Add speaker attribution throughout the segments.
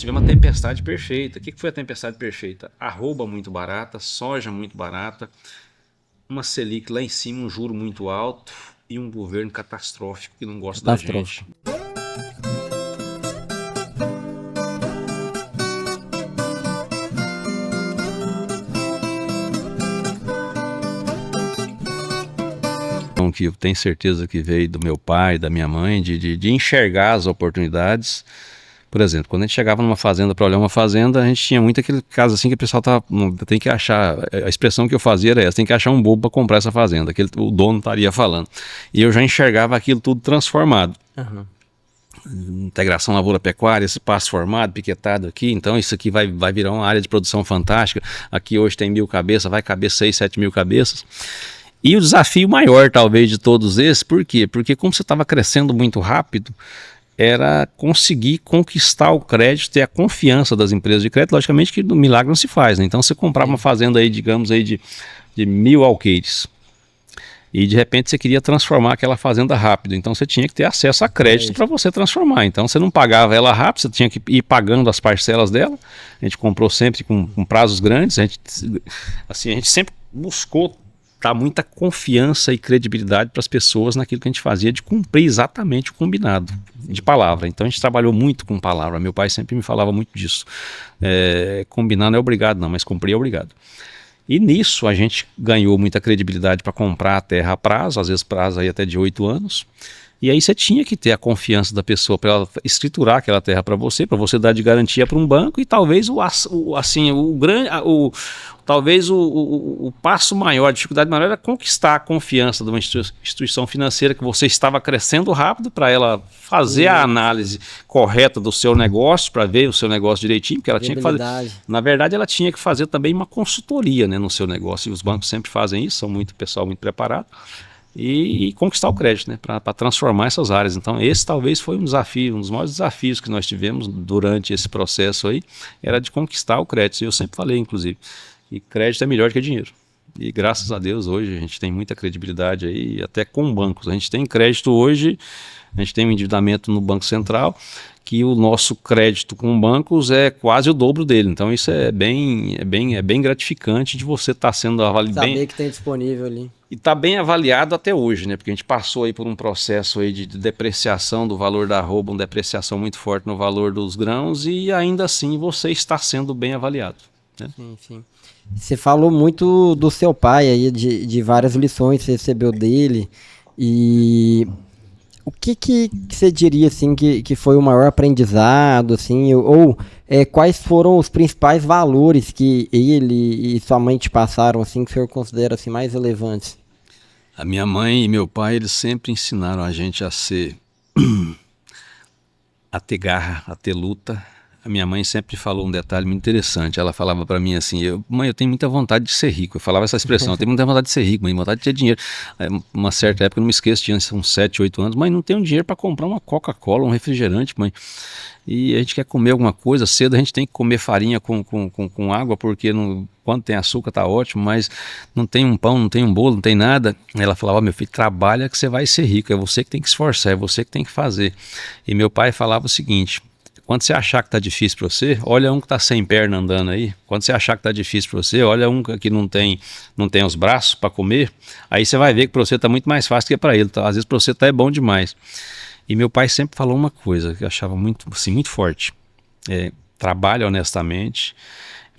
Speaker 1: Tive uma tempestade perfeita. O que foi a tempestade perfeita? Arroba muito barata, soja muito barata, uma Selic lá em cima, um juro muito alto e um governo catastrófico que não gosta da gente.
Speaker 2: Catastrófico.
Speaker 1: Que eu tenho certeza que veio do meu pai, da minha mãe, de enxergar as oportunidades. Por exemplo, quando a gente chegava numa fazenda para olhar uma fazenda, a gente tinha muito aquele caso assim que o pessoal tem que achar, a expressão que eu fazia era essa, tem que achar um bobo para comprar essa fazenda, que o dono estaria falando. E eu já enxergava aquilo tudo transformado.
Speaker 2: Uhum.
Speaker 1: Integração lavoura-pecuária, esse pasto formado, piquetado aqui, então isso aqui vai virar uma área de produção fantástica. Aqui hoje tem 1.000 cabeças, vai caber 6, 7 mil cabeças. E o desafio maior, talvez, de todos esses, por quê? Porque como você estava crescendo muito rápido, era conseguir conquistar o crédito, ter a confiança das empresas de crédito. Logicamente que no milagre não se faz, né? Então você comprava uma fazenda aí, digamos, aí de 1.000 alqueires. E de repente você queria transformar aquela fazenda rápido. Então você tinha que ter acesso a crédito para você transformar. Então você não pagava ela rápido, você tinha que ir pagando as parcelas dela. A gente comprou sempre com prazos grandes. A gente sempre buscou dar muita confiança e credibilidade para as pessoas naquilo que a gente fazia, de cumprir exatamente o combinado de palavra. Então a gente trabalhou muito com palavra. Meu pai sempre me falava muito disso. Combinar não é obrigado não, mas cumprir é obrigado. E nisso a gente ganhou muita credibilidade para comprar a terra a prazo, às vezes prazo aí até de 8 anos. E aí você tinha que ter a confiança da pessoa para ela escriturar aquela terra para você dar de garantia para um banco, e talvez o passo maior, a dificuldade maior era conquistar a confiança de uma instituição financeira que você estava crescendo rápido, para ela fazer a análise correta do seu negócio, para ver o seu negócio direitinho, porque ela tinha que fazer. Na verdade, ela tinha que fazer também uma consultoria, né, no seu negócio, e os bancos sempre fazem isso, são pessoal muito preparado. E conquistar o crédito, né, para transformar essas áreas. Então esse talvez foi um desafio, um dos maiores desafios que nós tivemos durante esse processo aí, era de conquistar o crédito. E eu sempre falei, inclusive, que crédito é melhor que dinheiro. E graças a Deus hoje a gente tem muita credibilidade aí, até com bancos. A gente tem crédito hoje, a gente tem um endividamento no Banco Central, que o nosso crédito com bancos é quase o dobro dele. Então isso é bem gratificante de você estar sendo avaliado.
Speaker 2: Saber que tem disponível ali.
Speaker 1: E está bem avaliado até hoje, né? Porque a gente passou aí por um processo aí de depreciação do valor da arroba, uma depreciação muito forte no valor dos grãos, e ainda assim você está sendo bem avaliado, né?
Speaker 2: Sim, sim. Você falou muito do seu pai aí, de várias lições que você recebeu dele, e o que você diria assim que foi o maior aprendizado, assim, ou quais foram os principais valores que ele e sua mãe te passaram, assim, que o senhor considera assim, mais relevantes?
Speaker 1: A minha mãe e meu pai, eles sempre ensinaram a gente a ter garra, a ter luta. A minha mãe sempre falou um detalhe muito interessante. Ela falava para mim assim: mãe, eu tenho muita vontade de ser rico. Eu falava essa expressão: eu tenho muita vontade de ser rico, mãe, vontade de ter dinheiro. Uma certa época, eu não me esqueço, tinha uns 7, 8 anos: mãe, não tenho dinheiro para comprar uma Coca-Cola, um refrigerante, mãe. E a gente quer comer alguma coisa cedo, a gente tem que comer farinha com água, porque quando tem açúcar tá ótimo, mas não tem um pão, não tem um bolo, não tem nada. Ela falava: meu filho, trabalha que você vai ser rico, é você que tem que esforçar, é você que tem que fazer. E meu pai falava o seguinte: quando você achar que está difícil para você, olha um que está sem perna andando aí. Quando você achar que está difícil para você, olha um que não tem os braços para comer. Aí você vai ver que para você está muito mais fácil que para ele. Tá? Às vezes para você é bom demais. E meu pai sempre falou uma coisa que eu achava muito, assim, muito forte: trabalha honestamente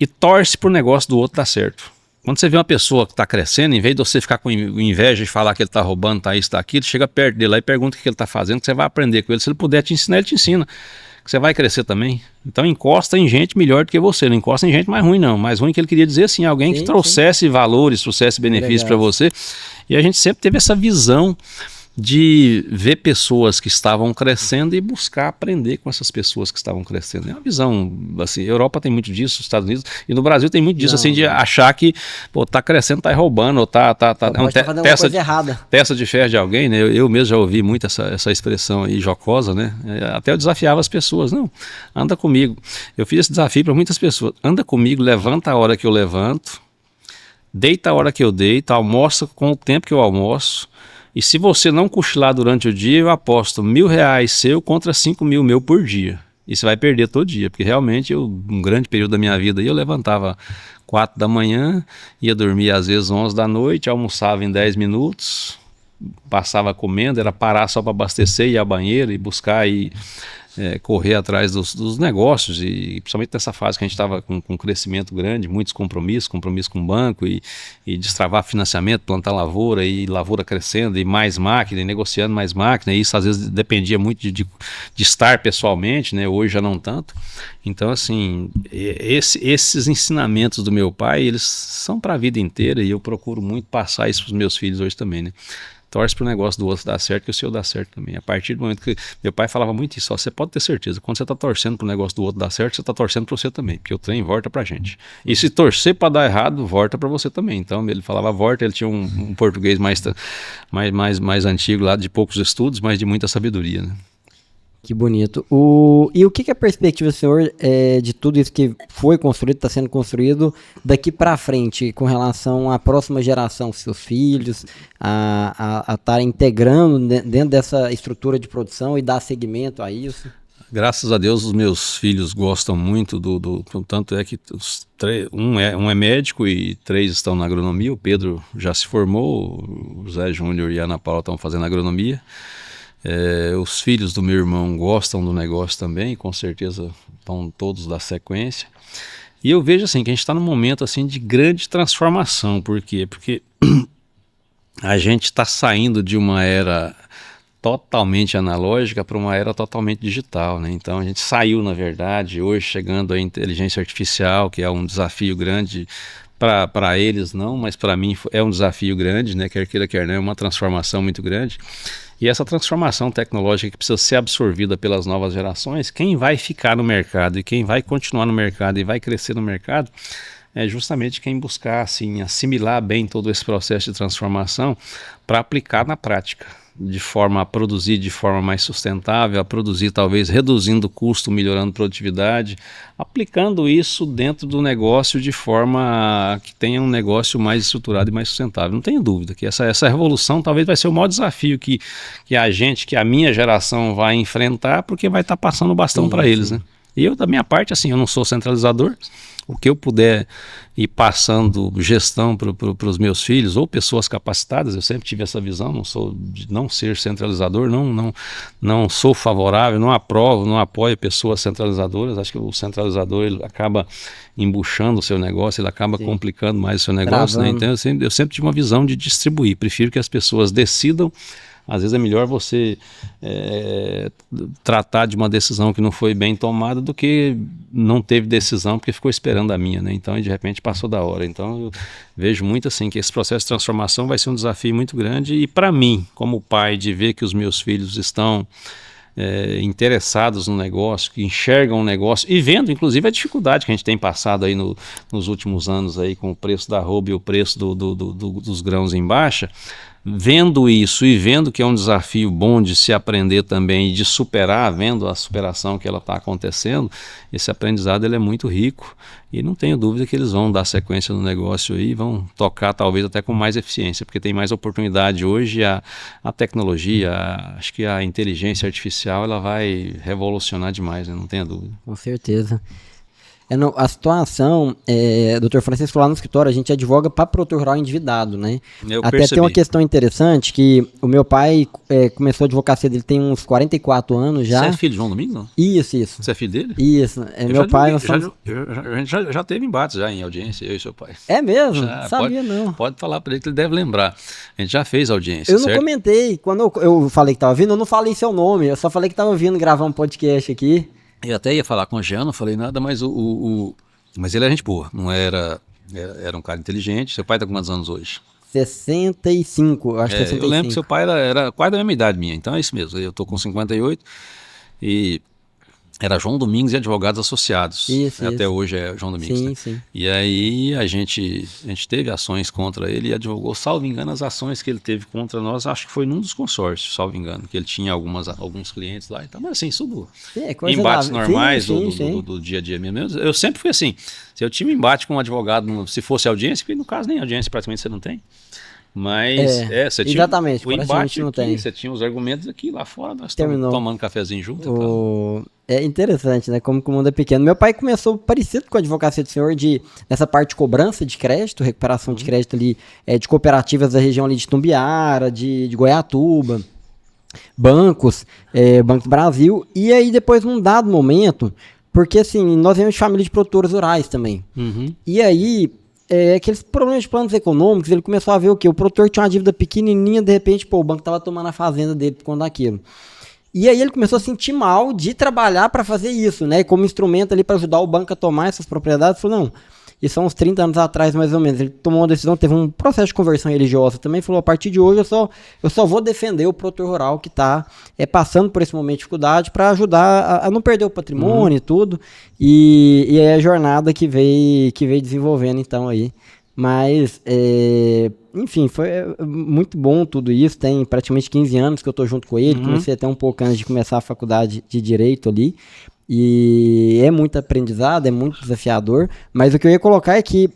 Speaker 1: e torce para o negócio do outro dar certo. Quando você vê uma pessoa que está crescendo, em vez de você ficar com inveja de falar que ele está roubando, está isso, está aquilo, chega perto dele lá e pergunta o que ele está fazendo, que você vai aprender com ele. Se ele puder te ensinar, ele te ensina, que você vai crescer também. Então encosta em gente melhor do que você, não encosta em gente mais ruim não. Mais ruim que ele queria dizer assim, alguém que trouxesse valores, trouxesse benefícios para você. E a gente sempre teve essa visão de ver pessoas que estavam crescendo e buscar aprender com essas pessoas que estavam crescendo. É uma visão, assim, Europa tem muito disso, Estados Unidos, e no Brasil tem muito disso, assim, de achar que, pô, tá crescendo, tá roubando, ou tá testa de ferro de alguém, né? Eu mesmo já ouvi muito essa expressão aí jocosa, né? Até eu desafiava as pessoas: não, anda comigo. Eu fiz esse desafio para muitas pessoas: anda comigo, levanta a hora que eu levanto, deita a hora que eu deito, almoça com o tempo que eu almoço. E se você não cochilar durante o dia, eu aposto R$1.000 seu contra 5.000 meu por dia. E você vai perder todo dia, porque realmente um grande período da minha vida aí, eu levantava 4 da manhã, ia dormir às vezes 11 da noite, almoçava em 10 minutos, passava comendo, era parar só para abastecer, ir à banheira e buscar e correr atrás dos negócios, e principalmente nessa fase que a gente estava com um crescimento grande, muitos compromissos com o banco e destravar financiamento, plantar lavoura e lavoura crescendo e mais máquina, e negociando mais máquina, e isso às vezes dependia muito de estar pessoalmente, né? Hoje já não tanto. Então assim, esses ensinamentos do meu pai, eles são para a vida inteira, e eu procuro muito passar isso para os meus filhos hoje também, né? Torce para o negócio do outro dar certo, que o seu dá certo também. A partir do momento que meu pai falava muito isso, ó, você pode ter certeza, quando você está torcendo para o negócio do outro dar certo, você está torcendo para você também, porque o trem volta para a gente. E se torcer para dar errado, volta para você também. Então ele falava volta, ele tinha um português mais antigo lá, de poucos estudos, mas de muita sabedoria, né?
Speaker 2: Que bonito. E o que é a perspectiva do senhor de tudo isso que foi construído, está sendo construído, daqui para frente, com relação à próxima geração, seus filhos, a estar integrando dentro dessa estrutura de produção e dar seguimento a isso?
Speaker 1: Graças a Deus os meus filhos gostam muito tanto é que um é médico e 3 estão na agronomia. O Pedro já se formou, o Zé Júnior e a Ana Paula estão fazendo agronomia. Os filhos do meu irmão gostam do negócio também, com certeza estão todos da sequência. E eu vejo assim que a gente está num momento assim de grande transformação. Por quê? Porque a gente está saindo de uma era totalmente analógica para uma era totalmente digital, né? Então a gente saiu, na verdade, hoje chegando à inteligência artificial, que é um desafio grande. Para eles não, mas para mim é um desafio grande, né? Quer queira, quer não, é uma transformação muito grande. E essa transformação tecnológica que precisa ser absorvida pelas novas gerações, quem vai ficar no mercado e quem vai continuar no mercado e vai crescer no mercado é justamente quem buscar assim, assimilar bem todo esse processo de transformação para aplicar na prática, de forma a produzir de forma mais sustentável, a produzir talvez reduzindo o custo, melhorando a produtividade, aplicando isso dentro do negócio de forma que tenha um negócio mais estruturado e mais sustentável. Não tenho dúvida que essa revolução talvez vai ser o maior desafio que a minha geração vai enfrentar, porque vai estar passando o bastão para eles, né? E eu, da minha parte, assim, eu não sou centralizador. O que eu puder ir passando gestão para os meus filhos ou pessoas capacitadas, eu sempre tive essa visão, não sou de não ser centralizador, não sou favorável, não aprovo, não apoio pessoas centralizadoras. Acho que o centralizador ele acaba embuchando o seu negócio, ele acaba complicando mais o seu negócio, né? Então eu sempre tive uma visão de distribuir, prefiro que as pessoas decidam. Às vezes é melhor você tratar de uma decisão que não foi bem tomada do que não teve decisão porque ficou esperando a minha, né? Então, de repente passou da hora. Então, eu vejo muito assim que esse processo de transformação vai ser um desafio muito grande. E para mim, como pai, de ver que os meus filhos estão interessados no negócio, que enxergam o negócio e vendo, inclusive, a dificuldade que a gente tem passado aí nos últimos anos aí com o preço da arroba e o preço dos grãos em baixa. Vendo isso e vendo que é um desafio bom de se aprender também e de superar, vendo a superação que ela está acontecendo, esse aprendizado ele é muito rico e não tenho dúvida que eles vão dar sequência no negócio e vão tocar talvez até com mais eficiência, porque tem mais oportunidade hoje, a tecnologia, acho que a inteligência artificial ela vai revolucionar demais, né? Não tenha dúvida.
Speaker 2: Com certeza. A situação, Dr. Francisco, lá no escritório, a gente advoga para produtor rural endividado, né? Até tem uma questão interessante, que o meu pai começou a advocacia dele, tem uns 44 anos já.
Speaker 1: Você é filho de João Domingos, não?
Speaker 2: Isso.
Speaker 1: Você é filho dele?
Speaker 2: Isso. Meu pai...
Speaker 1: A gente já teve embates já em audiência, eu e seu pai.
Speaker 2: É mesmo? Sabia não.
Speaker 1: Pode falar para ele que ele deve lembrar. A gente já fez audiência,
Speaker 2: Eu não comentei. Quando eu falei que estava vindo, eu não falei seu nome, eu só falei que estava vindo gravar um podcast aqui.
Speaker 1: Eu até ia falar com o Jean, não falei nada, mas mas ele era gente boa, não era um cara inteligente. Seu pai está com quantos anos hoje?
Speaker 2: 65, acho que 65.
Speaker 1: Eu lembro que seu pai era quase da mesma idade minha, então é isso mesmo. Eu estou com 58 e era João Domingos e Advogados Associados.
Speaker 2: Isso.
Speaker 1: Até hoje é João Domingos.
Speaker 2: Sim,
Speaker 1: né?
Speaker 2: sim.
Speaker 1: E aí a gente teve ações contra ele e advogou, salvo engano, as ações que ele teve contra nós, acho que foi num dos consórcios, salvo engano, que ele tinha alguns clientes lá e tal, mas assim, isso embates normais do dia a dia mesmo. Eu sempre fui assim, se eu tinha um embate com um advogado, se fosse audiência, porque no caso nem audiência praticamente você não tem, Mas, você tinha
Speaker 2: exatamente,
Speaker 1: o embate
Speaker 2: praticamente não
Speaker 1: aqui,
Speaker 2: tem.
Speaker 1: você tinha os argumentos aqui, lá fora nós
Speaker 2: Terminou.
Speaker 1: estamos tomando cafezinho junto.
Speaker 2: É interessante, né? Como que o mundo é pequeno. Meu pai começou parecido com a advocacia do senhor, nessa parte de cobrança de crédito, recuperação de crédito ali, de cooperativas da região ali de Tumbiara, de Goiatuba, bancos, Banco do Brasil. E aí depois, num dado momento, porque assim, nós viemos de família de produtores rurais também. E aí, aqueles problemas de planos econômicos, ele começou a ver o quê? O produtor tinha uma dívida pequenininha, de repente, o banco tava tomando a fazenda dele por conta daquilo. E aí ele começou a sentir mal de trabalhar para fazer isso, né? Como instrumento ali para ajudar o banco a tomar essas propriedades. Falou, não, isso há uns 30 anos atrás, mais ou menos. Ele tomou uma decisão, teve um processo de conversão religiosa também. Falou, a partir de hoje eu só vou defender o produtor rural que está passando por esse momento de dificuldade para ajudar a não perder o patrimônio e tudo. E é a jornada que veio desenvolvendo então aí. Mas, enfim, foi muito bom tudo isso. Tem praticamente 15 anos que eu tô junto com ele. Comecei até um pouco antes de começar a faculdade de Direito ali. E é muito aprendizado, é muito desafiador. Mas o que eu ia colocar é que,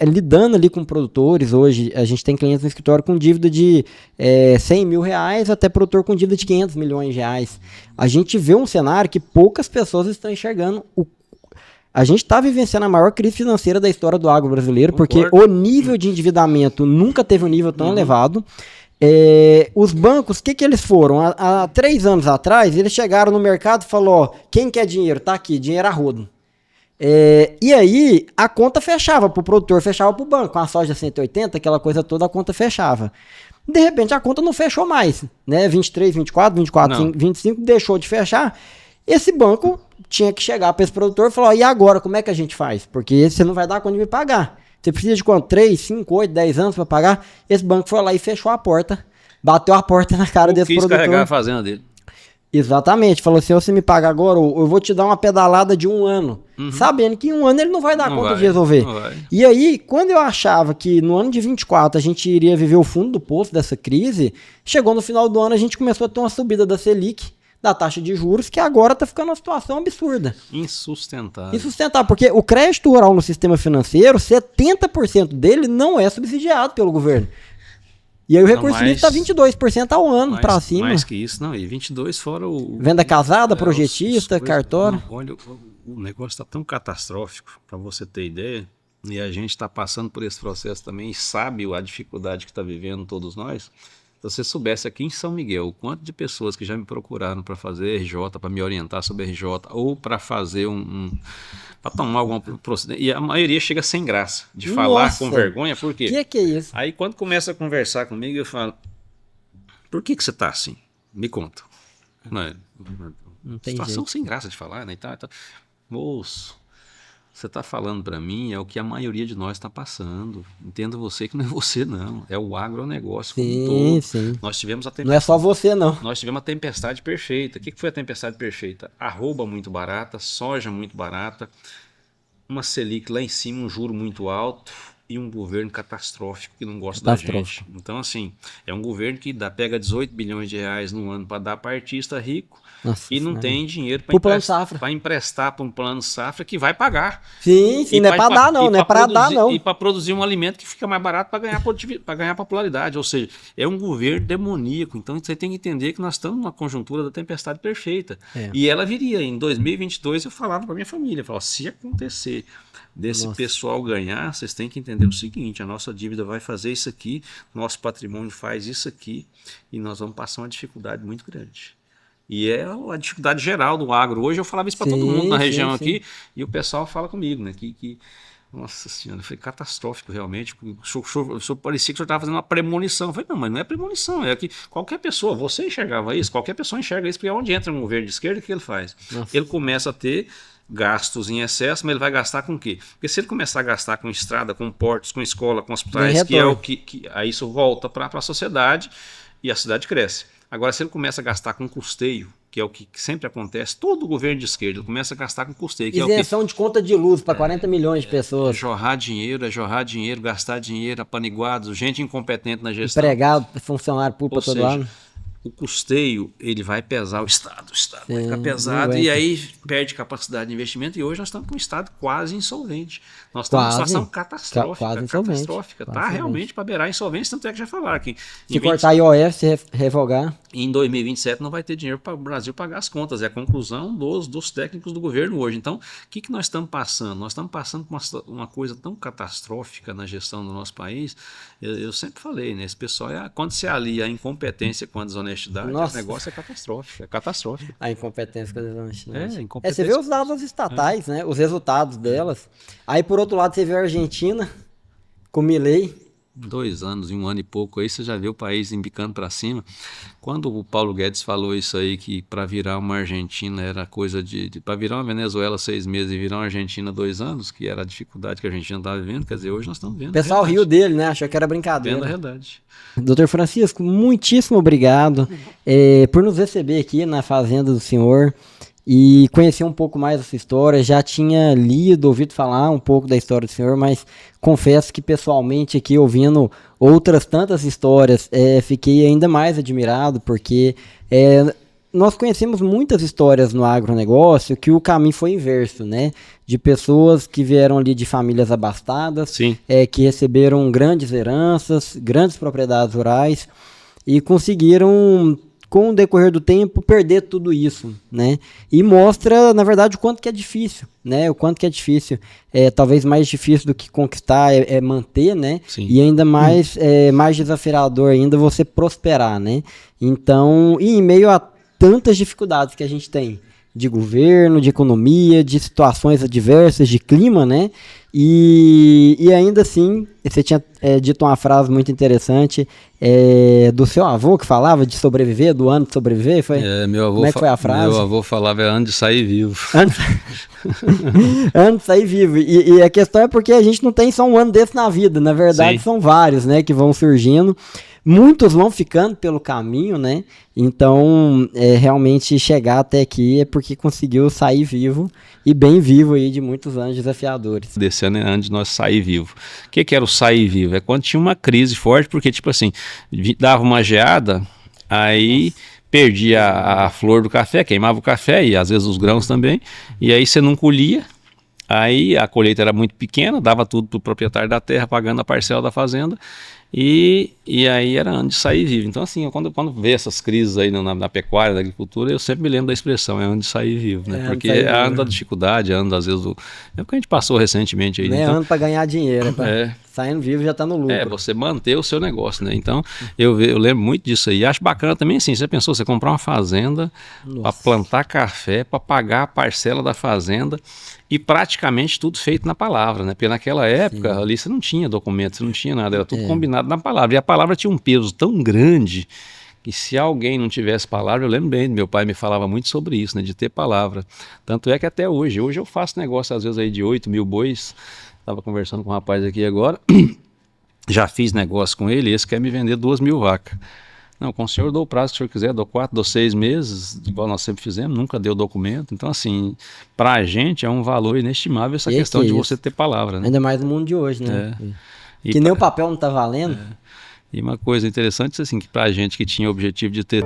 Speaker 2: lidando ali com produtores, hoje a gente tem clientes no escritório com dívida de 100 mil reais até produtor com dívida de 500 milhões de reais. A gente vê um cenário que poucas pessoas estão enxergando. A gente está vivenciando a maior crise financeira da história do agro brasileiro, porque o nível de endividamento nunca teve um nível tão elevado. Os bancos, o que eles foram? Há 3 anos atrás, eles chegaram no mercado e falaram, quem quer dinheiro? Tá aqui, dinheiro a rodo. E aí, a conta fechava para o produtor, fechava para o banco. Com a soja 180, aquela coisa toda, a conta fechava. De repente, a conta não fechou mais, né? 23, 24, 24, 25, deixou de fechar. Esse banco tinha que chegar para esse produtor e falar, e agora, como é que a gente faz? Porque você não vai dar conta de me pagar. Você precisa de quanto? 3, 5, 8, 10 anos para pagar? Esse banco foi lá e fechou a porta, bateu a porta na cara desse produtor.
Speaker 1: Quis carregar a fazenda dele.
Speaker 2: Exatamente, falou assim, se você me paga agora, eu vou te dar uma pedalada de 1 ano. Sabendo que em 1 ano ele não vai dar conta de resolver. E aí, quando eu achava que no ano de 24 a gente iria viver o fundo do poço dessa crise, chegou no final do ano, a gente começou a ter uma subida da Selic, da taxa de juros, que agora está ficando uma situação absurda.
Speaker 1: Insustentável.
Speaker 2: Insustentável, porque o crédito rural no sistema financeiro, 70% dele não é subsidiado pelo governo. E aí o recurso líquido está 22% ao ano para cima.
Speaker 1: Mais que isso, não. E 22 fora o...
Speaker 2: Venda casada, projetista, cartório.
Speaker 1: Olha, o negócio está tão catastrófico, para você ter ideia, e a gente está passando por esse processo também e sabe a dificuldade que está vivendo todos nós. Se você soubesse aqui em São Miguel o quanto de pessoas que já me procuraram para fazer RJ, para me orientar sobre RJ, ou para fazer para tomar alguma procedência, e a maioria chega sem graça, de falar com vergonha, por quê?
Speaker 2: Que é isso?
Speaker 1: Aí quando começa a conversar comigo, eu falo, por que você está assim? Me conta. Não tem situação jeito. Sem graça de falar, né? Moço, você está falando para mim, é o que a maioria de nós está passando. Entenda você que não é você, não. É o agronegócio como um todo. Sim. Nós tivemos a tempestade.
Speaker 2: Não é só você, não.
Speaker 1: Nós tivemos a tempestade perfeita. O que foi a tempestade perfeita? Arroba muito barata, soja muito barata, uma Selic lá em cima, um juro muito alto e um governo catastrófico que não gosta da gente. Então, assim, é um governo que pega 18 bilhões de reais no ano para dar para artista rico. Nossa, e não tem dinheiro para emprestar para um plano safra que vai pagar.
Speaker 2: Sim, não é para dar não, não é para dar não.
Speaker 1: E para produzir um alimento que fica mais barato para ganhar popularidade. Ou seja, é um governo demoníaco. Então você tem que entender que nós estamos numa conjuntura da tempestade perfeita. E ela viria. Em 2022 eu falava para minha família, eu falava, se acontecer desse pessoal ganhar, vocês têm que entender o seguinte, a nossa dívida vai fazer isso aqui, nosso patrimônio faz isso aqui e nós vamos passar uma dificuldade muito grande. E é a dificuldade geral do agro. Hoje eu falava isso para todo mundo na região aqui, e o pessoal fala comigo, né? Nossa senhora, foi catastrófico realmente. O senhor parecia que o senhor estava fazendo uma premonição. Eu falei, não, mas não é premonição, é que qualquer pessoa, você enxergava isso, qualquer pessoa enxerga isso, porque onde entra um governo de esquerda, o que ele faz? Ele começa a ter gastos em excesso, mas ele vai gastar com o quê? Porque se ele começar a gastar com estrada, com portos, com escola, com hospitais, que é o que aí isso volta para a sociedade e a cidade cresce. Agora, se ele começa a gastar com custeio, que é o que sempre acontece, todo governo de esquerda ele começa a gastar com custeio. Que
Speaker 2: isenção
Speaker 1: é o
Speaker 2: de conta de luz para 40 milhões de pessoas.
Speaker 1: É jorrar dinheiro, gastar dinheiro, apaniguados, gente incompetente na gestão.
Speaker 2: Empregado, funcionário público todo ano.
Speaker 1: o custeio ele vai pesar o Estado vai
Speaker 2: Sim,
Speaker 1: ficar
Speaker 2: não
Speaker 1: pesado e
Speaker 2: aguenta.
Speaker 1: aí perde capacidade de investimento e hoje nós estamos com um Estado quase insolvente. Nós estamos numa
Speaker 2: Quase.
Speaker 1: situação catastrófica,
Speaker 2: Quase insolvente.
Speaker 1: catastrófica,
Speaker 2: Quase
Speaker 1: tá
Speaker 2: insolvente.
Speaker 1: realmente para beirar a insolvência, tanto é que já falaram que
Speaker 2: Se cortar IOF, se revogar.
Speaker 1: em 2027 não vai ter dinheiro para o Brasil pagar as contas, é a conclusão dos técnicos do governo hoje. Então, o que nós estamos passando? Nós estamos passando por uma coisa tão catastrófica na gestão do nosso país. Eu sempre falei, né? Esse pessoal, quando se alia a incompetência com a desonestidade,
Speaker 2: Nossa.
Speaker 1: o negócio é catastrófico, é catastrófico.
Speaker 2: A incompetência com a desonestidade.
Speaker 1: Incompetência.
Speaker 2: Você vê os dados estatais, né? Os resultados delas. Aí, por outro lado, você vê a Argentina com o Milei.
Speaker 1: 2 anos e 1 ano e pouco aí, você já vê o país embicando para cima. Quando o Paulo Guedes falou isso aí, que para virar uma Argentina era coisa para virar uma Venezuela 6 meses e virar uma Argentina 2 anos, que era a dificuldade que a Argentina estava vivendo, quer dizer, hoje nós estamos vendo.
Speaker 2: O pessoal riu dele, né? Achou que era brincadeira.
Speaker 1: Vendo a realidade.
Speaker 2: Doutor Francisco, muitíssimo obrigado por nos receber aqui na fazenda do senhor e conhecer um pouco mais da sua história. Já tinha lido, ouvido falar um pouco da história do senhor, mas confesso que pessoalmente aqui, ouvindo outras tantas histórias, fiquei ainda mais admirado, porque nós conhecemos muitas histórias no agronegócio que o caminho foi inverso, né? De pessoas que vieram ali de famílias abastadas,
Speaker 1: Sim.
Speaker 2: Que receberam grandes heranças, grandes propriedades rurais e conseguiram, com o decorrer do tempo, perder tudo isso, né? E mostra, na verdade, o quanto que é difícil, né? O quanto que é difícil. Talvez mais difícil do que conquistar é manter, né?
Speaker 1: Sim.
Speaker 2: E ainda mais, mais desafiador ainda você prosperar, né? Então, e em meio a tantas dificuldades que a gente tem de governo, de economia, de situações adversas, de clima, né? E ainda assim, você tinha dito uma frase muito interessante do seu avô que falava de sobreviver, do ano de sobreviver, foi?
Speaker 1: Meu avô
Speaker 2: Como é que foi a frase?
Speaker 1: Meu avô falava ano de sair vivo.
Speaker 2: Ano de sair vivo. E a questão é porque a gente não tem só um ano desse na vida, na verdade
Speaker 1: Sim.
Speaker 2: são vários, né, que vão surgindo. Muitos vão ficando pelo caminho, né? Então, realmente chegar até aqui é porque conseguiu sair vivo e bem vivo aí de muitos anos desafiadores.
Speaker 1: Desse ano é ano de nós sair vivo. O que era o sair vivo? É quando tinha uma crise forte, porque tipo assim, dava uma geada, aí perdia a flor do café, queimava o café e às vezes os grãos também, e aí você não colhia. Aí a colheita era muito pequena, dava tudo para o proprietário da terra, pagando a parcela da fazenda, e aí era ano de sair vivo. Então assim, quando vê essas crises aí na pecuária, na agricultura, eu sempre me lembro da expressão, é ano de sair vivo, né? Porque é ano da dificuldade, é ano às vezes é o que a gente passou recentemente aí.
Speaker 2: Não é ano para ganhar dinheiro, saindo vivo já está no lucro.
Speaker 1: Você manter o seu negócio, né? Então, eu lembro muito disso aí. Acho bacana também, assim, você pensou, você comprar uma fazenda para plantar café, para pagar a parcela da fazenda e praticamente tudo feito na palavra, né? Porque naquela época, ali você não tinha documento, você não tinha nada, era tudo combinado na palavra. E a palavra tinha um peso tão grande que se alguém não tivesse palavra, eu lembro bem, meu pai me falava muito sobre isso, né? De ter palavra. Tanto é que até hoje eu faço negócio às vezes aí de 8 mil bois. Estava conversando com um rapaz aqui agora, já fiz negócio com ele, esse quer me vender 2.000 vacas. Não, com o senhor dou o prazo que o senhor quiser, dou 4, dou 6 meses, igual nós sempre fizemos, nunca deu documento. Então assim, pra gente é um valor inestimável essa questão de você ter palavra, né?
Speaker 2: Ainda mais no mundo de hoje, né?
Speaker 1: E
Speaker 2: que nem o papel não tá valendo.
Speaker 1: E uma coisa interessante, assim, que pra gente que tinha o objetivo de ter